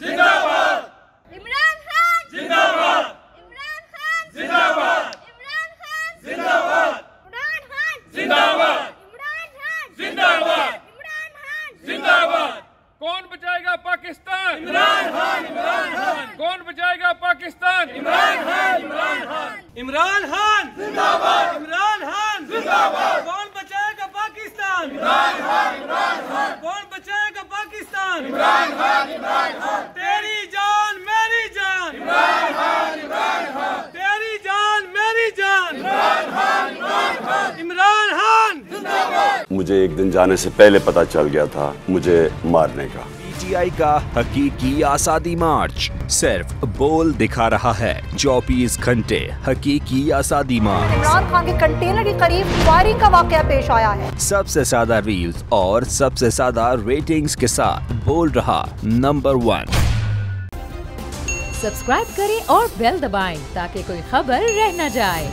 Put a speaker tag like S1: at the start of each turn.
S1: जिंदाबाद।
S2: इमरान खान
S1: जिंदाबाद।
S2: इमरान खान
S1: जिंदाबाद।
S2: इमरान खान
S1: जिंदाबाद।
S2: इमरान खान
S1: जिंदाबाद।
S2: इमरान खान
S1: जिंदाबाद।
S2: इमरान खान
S1: जिंदाबाद।
S3: कौन बचाएगा पाकिस्तान?
S1: इमरान खान। इमरान खान।
S3: कौन बचाएगा पाकिस्तान?
S1: इमरान खान। इमरान खान।
S4: इमरान खान
S1: जिंदाबाद।
S4: इमरान खान
S1: जिंदाबाद।
S4: कौन बचाएगा पाकिस्तान?
S1: इमरान खान। इमरान खान।
S4: कौन बचाएगा पाकिस्तान?
S1: इमरान खान। इमरान खान।
S4: तेरी जान मेरी जान,
S1: इमरान खान। इमरान खान।
S4: तेरी जान मेरी जान,
S1: इमरान खान। इमरान खान।
S4: इमरान खान।
S5: मुझे एक दिन जाने से पहले पता चल गया था मुझे मारने का।
S6: पीटीआई का हकीकी आजादी मार्च सिर्फ बोल दिखा रहा है। 24 घंटे हकीकी आजादी मार्च।
S7: इमरान खान के कंटेनर के करीब फायरिंग का वाकया पेश आया है।
S6: सबसे ज्यादा रील्स और सबसे ज्यादा रेटिंग्स के साथ बोल रहा नंबर 1।
S8: सब्सक्राइब करें और बेल दबाएं ताकि कोई खबर रह न जाए।